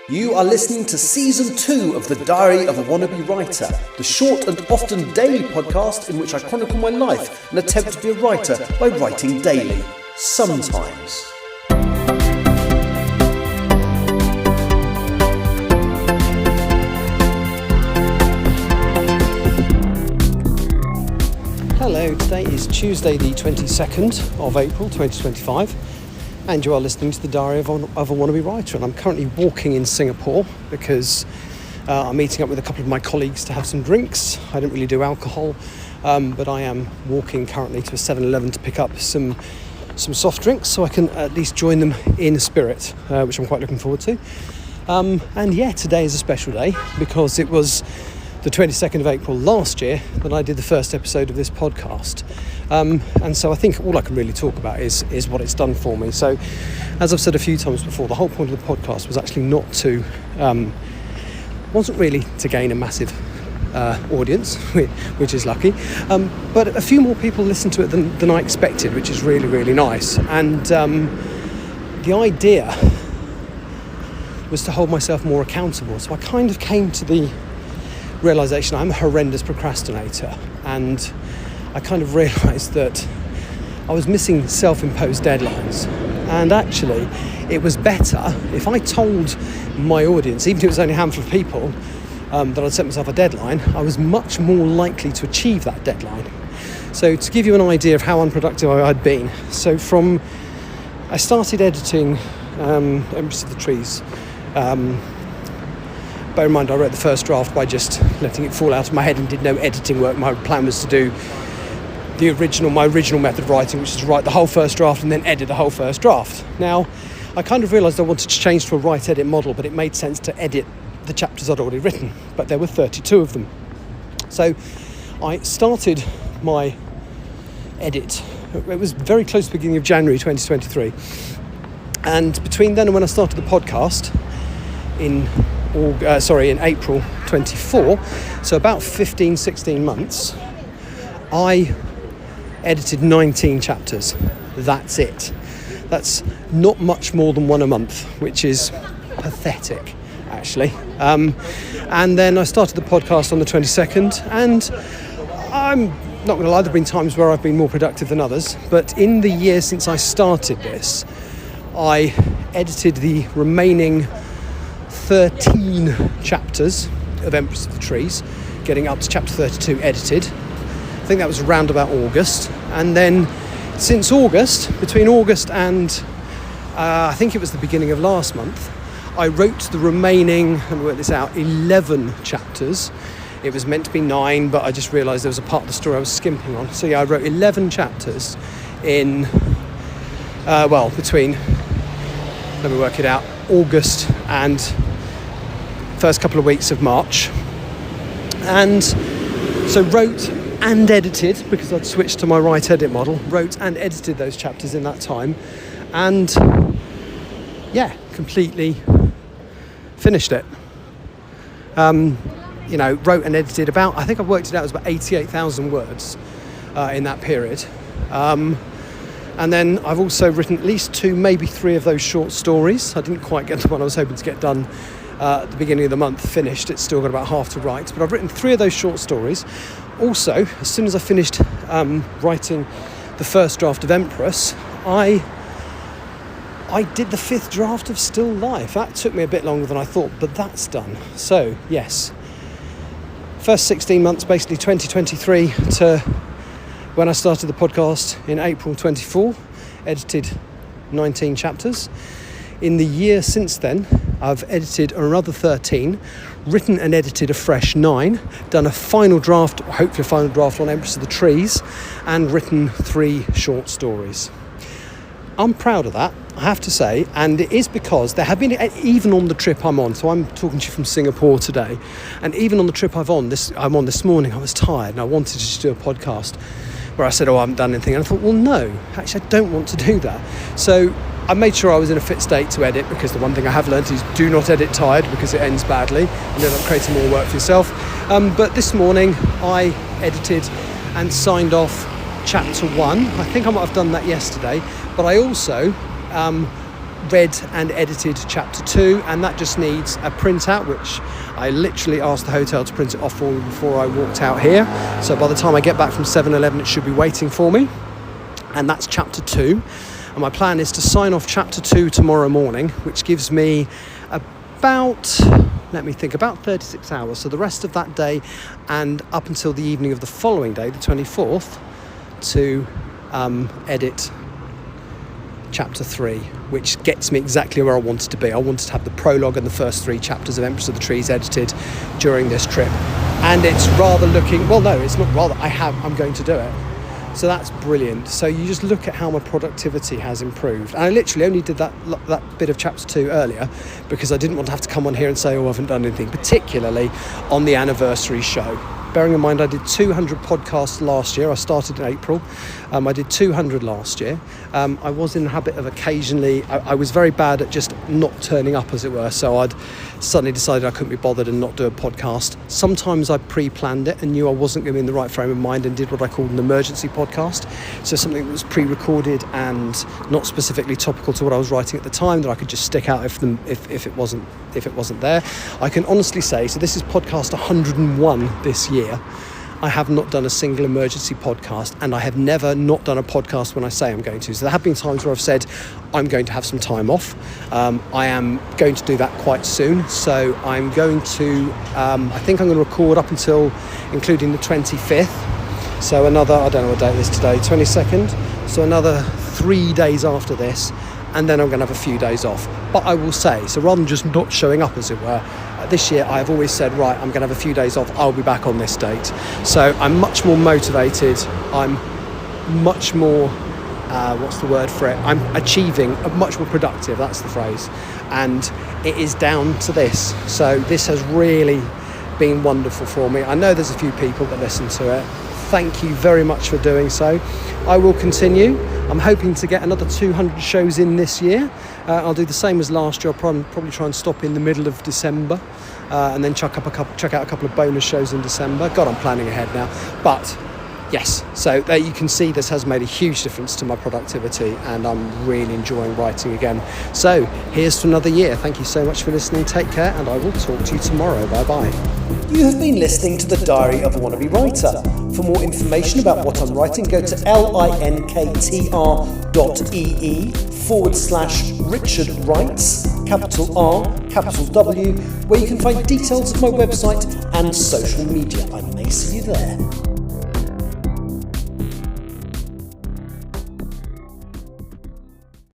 You are listening to Season 2 of The Diary of a Wannabe Writer, the short and often daily podcast in which I chronicle my life and attempt to be a writer by writing daily. Sometimes. Hello, today is Tuesday the 22nd of April 2025. And you are listening to The Diary of a Wannabe Writer, and I'm currently walking in Singapore because I'm meeting up with a couple of my colleagues to have some drinks. I don't really do alcohol, but I am walking currently to a 7-Eleven to pick up some soft drinks so I can at least join them in spirit, which I'm quite looking forward to. And yeah, today is a special day because it was the 22nd of April last year that I did the first episode of this podcast. And so I think all I can really talk about is what it's done for me. So as I've said a few times before, the whole point of the podcast was actually wasn't really to gain a massive audience, which is lucky, but a few more people listened to it than I expected, which is really, really nice. And the idea was to hold myself more accountable. So I kind of came to the realisation I'm a horrendous procrastinator, and I kind of realised that I was missing self-imposed deadlines, and actually it was better if I told my audience, even if it was only a handful of people, that I'd set myself a deadline. I was much more likely to achieve that deadline. So to give you an idea of how unproductive I'd been, so I started editing Empress of the Trees. Bear in mind, I wrote the first draft by just letting it fall out of my head and did no editing work. My plan was to do my original method of writing, which is to write the whole first draft and then edit the whole first draft. Now, I kind of realised I wanted to change to a write-edit model, but it made sense to edit the chapters I'd already written, but there were 32 of them. So I started my edit. It was very close to the beginning of January 2023. And between then and when I started the podcast in April 24, so about 16 months, I edited 19 chapters. That's it. That's not much more than one a month, which is pathetic, actually. And then I started the podcast on the 22nd, and I'm not going to lie, there have been times where I've been more productive than others, but in the year since I started this, I edited the remaining 13 chapters of Empress of the Trees, getting up to chapter 32 edited. I think that was around about August. And then since August, between August and I think it was the beginning of last month, I wrote the remaining, let me work this out, 11 chapters. It was meant to be 9, but I just realised there was a part of the story I was skimping on. So yeah, I wrote 11 chapters in, between, let me work it out, August and first couple of weeks of March. And so wrote and edited, because I'd switched to my write-edit model, wrote and edited those chapters in that time, and yeah, completely finished it. Wrote and edited about, I think I worked it out, it was about 88,000 words in that period. And then I've also written at least 2, maybe 3 of those short stories. I didn't quite get the one I was hoping to get done at the beginning of the month finished. It's still got about half to write, but I've written 3 of those short stories. Also, as soon as I finished writing the first draft of Empress, I did the 5th draft of Still Life. That took me a bit longer than I thought, but that's done. So, yes, first 16 months, basically 2023 to when I started the podcast in April 24, edited 19 chapters. In the year since then, I've edited another 13, written and edited a fresh 9, done a final draft, hopefully a final draft on Empress of the Trees, and written 3 short stories. I'm proud of that, I have to say, and it is because there have been, even on the trip I'm on, so I'm talking to you from Singapore today, and even on the trip I'm on this morning, I was tired and I wanted to just do a podcast where I said, I haven't done anything, and I thought, well, no, actually I don't want to do that. So I made sure I was in a fit state to edit, because the one thing I have learned is do not edit tired, because it ends badly and you're not creating more work for yourself. But this morning I edited and signed off chapter 1. I think I might have done that yesterday, but I also read and edited chapter 2, and that just needs a printout, which I literally asked the hotel to print it off for me before I walked out here. So by the time I get back from 7-Eleven, it should be waiting for me. And that's chapter 2. And my plan is to sign off chapter 2 tomorrow morning, which gives me about 36 hours. So the rest of that day and up until the evening of the following day, the 24th, to edit chapter 3, which gets me exactly where I wanted to be. I wanted to have the prologue and the first 3 chapters of Empress of the Trees edited during this trip. And it's rather looking, well, no, it's not rather, I'm going to do it. So that's brilliant. So you just look at how my productivity has improved. And I literally only did that bit of chapter 2 earlier because I didn't want to have to come on here and say, oh, I haven't done anything, particularly on the anniversary show. Bearing in mind I did 200 podcasts last year. I started in April. I did 200 last year. I was in the habit of occasionally, I was very bad at just not turning up, as it were. So I'd suddenly decided I couldn't be bothered and not do a podcast. Sometimes I pre-planned it and knew I wasn't going to be in the right frame of mind and did what I called an emergency podcast. So something that was pre-recorded and not specifically topical to what I was writing at the time, that I could just stick out if it wasn't there. I can honestly say, so this is podcast 101 this year. I have not done a single emergency podcast, and I have never not done a podcast when I say I'm going to. So there have been times where I've said I'm going to have some time off. I am going to do that quite soon. So I'm going to, I think I'm going to record up until including the 25th. So another, I don't know what date it is today, 22nd. So another 3 days after this. And then I'm going to have a few days off. But I will say, so rather than just not showing up, as it were, this year I've always said, right, I'm going to have a few days off, I'll be back on this date. So I'm much more motivated, I'm much more, what's the word for it? I'm achieving, much more productive, that's the phrase. And it is down to this. So this has really been wonderful for me. I know there's a few people that listen to it. Thank you very much for doing so. I will continue. I'm hoping to get another 200 shows in this year. I'll do the same as last year. I'll probably try and stop in the middle of December and then chuck out a couple of bonus shows in December. God, I'm planning ahead now. But yes, so there you can see this has made a huge difference to my productivity, and I'm really enjoying writing again. So here's to another year. Thank you so much for listening. Take care, and I will talk to you tomorrow. Bye-bye. You have been listening to The Diary of a Wannabe Writer. For more information about what I'm writing, go to linktr.ee/Richard Writes, capital R, capital W, where you can find details of my website and social media. I may see you there.